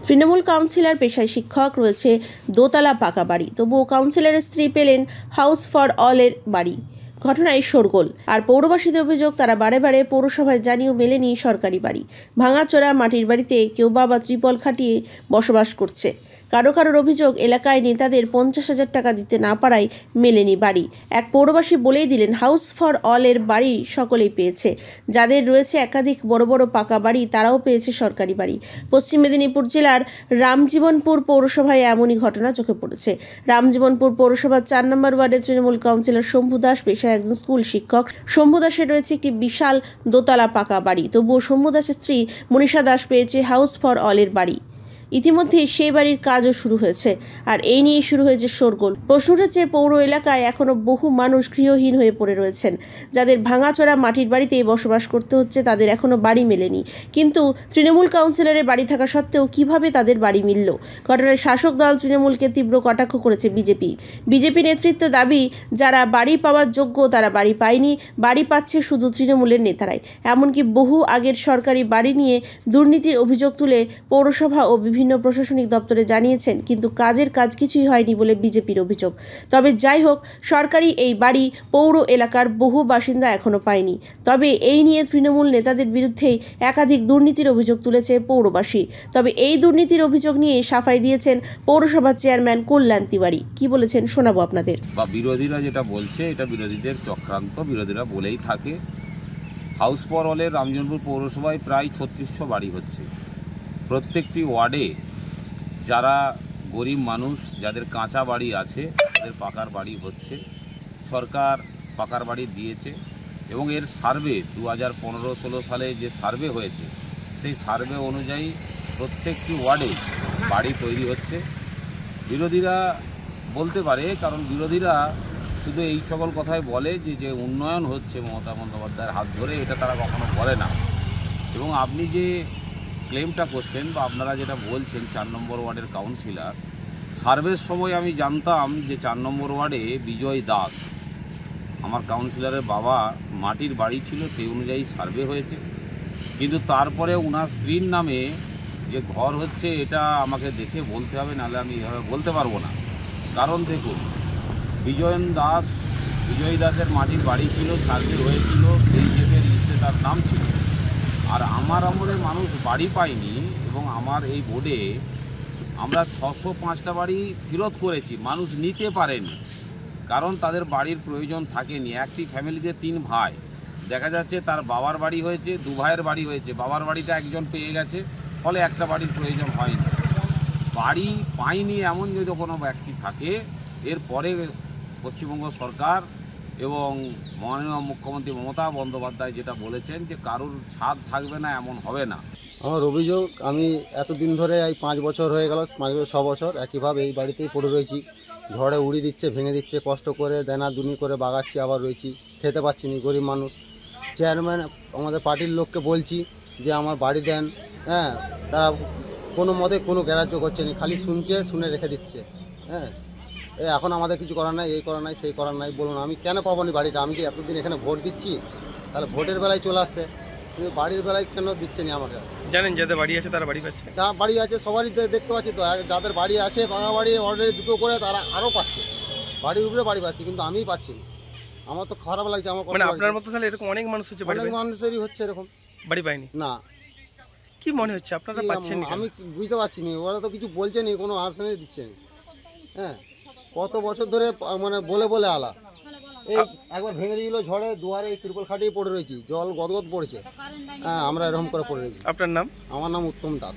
Trinamool councillor পেশায় শিক্ষক, রয়েছে দোতলা পাকা বাড়ি, তবুও কাউন্সিলরের স্ত্রী পেলেন হাউস ফর অল এর বাড়ি। ঘটনায় শোরগোল। আর পৌরবাসীদের অভিযোগ, তারা বারে বারে পৌরসভায় জানিয়েও মেলেনি সরকারি বাড়ি। ভাঙাচোরা মাটির বাড়িতে কেউ বাবা ত্রিপল খাটিয়ে বসবাস করছে। কারোর অভিযোগ, এলাকায় নেতাদের 50,000 টাকা দিতে না পারায় মেলেনি বাড়ি। এক পৌরবাসী বলেই দিলেন, হাউস ফর অল এর বাড়ি সকলেই পেয়েছে। যাদের রয়েছে একাধিক বড় বড় পাকা বাড়ি, তারাও পেয়েছে সরকারি বাড়ি। পশ্চিম মেদিনীপুর জেলার রামজীবনপুর পৌরসভায় এমনই ঘটনা চোখে পড়েছে। রামজীবনপুর পৌরসভার 4 নম্বর ওয়ার্ডের তৃণমূল কাউন্সিলর শম্ভু দাস পেশায় একজন স্কুল শিক্ষক। শম্ভু দাসের রয়েছে একটি বিশাল দোতলা পাকা বাড়ি, তবুও শম্ভু দাসের স্ত্রী মনীষা দাস পেয়েছে হাউস ফর অল এর বাড়ি। ইতিমধ্যে সেই বাড়ির কাজও শুরু হয়েছে, আর এই নিয়ে শুরু হয়েছে শোরগোল। প্রশ্ন উঠেছে, পৌর এলাকায় এখনো বহু মানুষ গৃহহীন হয়ে পড়ে রয়েছেন। যাদের ভাঙাচোরা মাটির বাড়িতে বসবাস করতে হচ্ছে, তাদের এখনো বাড়ি মেলেনি। কিন্তু তৃণমূল কাউন্সিলরের বাড়ি থাকা সত্ত্বেও কিভাবে তাদের বাড়ি মিলল? ঘটনায় শাসক দল তৃণমূলকে তীব্র কটাক্ষ করেছে বিজেপি নেতৃত্ব দাবি, যারা বাড়ি পাওয়ার যোগ্য তারা বাড়ি পায়নি, বাড়ি পাচ্ছে শুধু তৃণমূলের নেতারাই। এমনকি বহু আগের সরকারি বাড়ি নিয়ে দুর্নীতির অভিযোগ তুলে পৌরসভা ও বিভিন্ন প্রশাসনিক দপ্তরে জানিয়েছেন, কিন্তু কাজ কিছুই হয়নি বলে বিজেপির অভিযোগ। তবে যাই হোক, সরকারি এই বাড়ি পৌর এলাকার বহু বাসিন্দা এখনো পায়নি। তবে এই নিয়ে তৃণমূল নেতাদের বিরুদ্ধেই একাধিক দুর্নীতির অভিযোগ তুলেছে পৌরবাসী। তবে এই দুর্নীতির অভিযোগ নিয়ে সাফাই দিয়েছেন পৌরসভার চেয়ারম্যান কল্যাণ তিওয়ারি। কি বলেছেন শোনাবো আপনাদের। বিরোধীরা যেটা বলছে, এটা বিরোধীদের চক্রান্ত, বিরোধীরা বলেই থাকে। হাউস ফর অলের রামজীবনপুর পৌরসভায় প্রায় 3600 বাড়ি হচ্ছে। প্রত্যেকটি ওয়ার্ডে যারা গরিব মানুষ, যাদের কাঁচা বাড়ি আছে, তাদের পাকার বাড়ি হচ্ছে। সরকার পাকার বাড়ি দিয়েছে এবং এর সার্ভে 2015-16 সালে যে সার্ভে হয়েছে, সেই সার্ভে অনুযায়ী প্রত্যেকটি ওয়ার্ডে বাড়ি তৈরি হচ্ছে। বিরোধীরা বলতে পারে, কারণ বিরোধীরা শুধু এই সকল কথাই বলে যে উন্নয়ন হচ্ছে মমতা বন্দ্যোপাধ্যায়ের হাত ধরে, এটা তারা কখনো বলে না। এবং আপনি যে ক্লেমটা করছেন বা আপনারা যেটা বলছেন 4 নম্বর ওয়ার্ডের কাউন্সিলর, সার্ভের সময় আমি জানতাম যে 4 নম্বর ওয়ার্ডে বিজয় দাস, আমার কাউন্সিলরের বাবা, মাটির বাড়ি ছিল, সেই অনুযায়ী সার্ভে হয়েছে। কিন্তু তারপরে ওনার স্ত্রীর নামে যে ঘর হচ্ছে, এটা আমাকে দেখে বলতে হবে, নাহলে আমি এভাবে বলতে পারবো না। কারণ দেখুন, বিজয় দাসের মাটির বাড়ি ছিল, সার্ভে হয়েছিল, এই লিস্টে তার নাম ছিল। আর আমার আমলে মানুষ বাড়ি পায়নি, এবং আমার এই বোর্ডে আমরা 605টা বাড়ি ফেরত করেছি, মানুষ নিতে পারেনি, কারণ তাদের বাড়ির প্রয়োজন থাকেনি। একটি ফ্যামিলিতে 3 ভাই, দেখা যাচ্ছে তার বাবার বাড়ি হয়েছে, 2 ভাইয়ের বাড়ি হয়েছে, বাবার বাড়িটা একজন পেয়ে গেছে, ফলে একটা বাড়ির প্রয়োজন হয়নি। বাড়ি পায়নি এমন যদি কোনো ব্যক্তি থাকে, এরপরে পশ্চিমবঙ্গ সরকার এবং মাননীয় মুখ্যমন্ত্রী মমতা বন্দ্যোপাধ্যায় যেটা বলেছেন যে কারোর ছাদ থাকবে না, এমন হবে না। আমার অভিযোগ, আমি এতদিন ধরে এই 5 বছর হয়ে গেল, 6 বছর একইভাবে এই বাড়িতেই পড়ে রয়েছি। ঝড়ে উড়িয়ে দিচ্ছে, ভেঙে দিচ্ছে, কষ্ট করে দেনা দুনি করে বাগাচ্ছি, আবার রয়েছি, খেতে পাচ্ছি না, গরিব মানুষ। চেয়ারম্যান আমাদের পার্টির লোককে বলছি যে আমার বাড়ি দেন, হ্যাঁ, তারা কোনো মতে কোনো গ্রাহ্য করছে না, খালি শুনছে, শুনে রেখে দিচ্ছে। হ্যাঁ, এখন আমাদের কিছু করার নাই, এই করার নাই, সেই করার নাই। বলুন, আমি কেন পাবো না বাড়িটা? আমি যে এতদিন এখানে ভোট দিচ্ছি, তাহলে ভোটের বেলায় চলে আসছে, কিন্তু বাড়ির বেলায় কেন দিচ্ছে না আমাকে? জানেন যাদের বাড়ি আছে তারা বাড়ি পাচ্ছে, যার বাড়ি আছে সবারই দেখতে পাচ্ছি তো, যাদের বাড়ি আছে পাকা বাড়ি অলরেডি 2টো করে, তারা আরও পাচ্ছে, বাড়ির উপরে বাড়ি পাচ্ছে, কিন্তু আমিই পাচ্ছি না। আমার তো খারাপ লাগছে। আমার মানে আপনার মতো তাহলে এরকম অনেক মানুষ হচ্ছে, অনেক মানুষেরই হচ্ছে এরকম, বাড়ি পায়নি না। কি মনে হচ্ছে আপনারা পাচ্ছেন? আমি বুঝতে পারছি না, ওরা তো কিছু বলছে না, কোনো আশ্বাস দিচ্ছে না। হ্যাঁ, কত বছর ধরে মানে বলে আলা, এই একবার ভেঙে দিল ঝড়ে, দুয়ারে এই ত্রিপল খাটিয়ে পড়ে রয়েছি, জল গদগদ পড়েছে। হ্যাঁ, আমরা এরকম করে পড়ে রয়েছি। আপনার নাম? আমার নাম উত্তম দাস।